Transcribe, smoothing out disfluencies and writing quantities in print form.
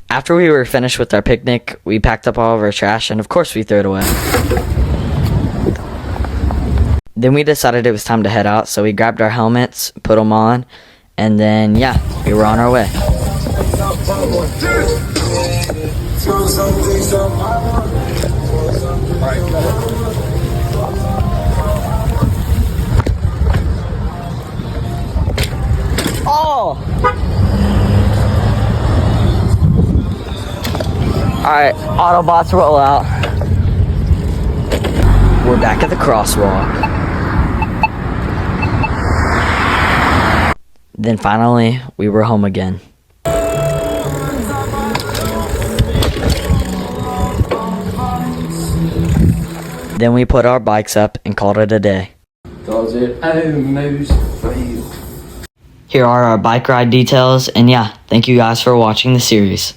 After we were finished with our picnic, we packed up all of our trash and of course we threw it away. Then we decided it was time to head out, so we grabbed our helmets, put them on, and then yeah, we were on our way. Oh! Alright, Autobots roll out. We're back at the crosswalk. Then finally, we were home again. Then we put our bikes up and called it a day. Does it almost fail? Here are our bike ride details, and yeah, thank you guys for watching the series.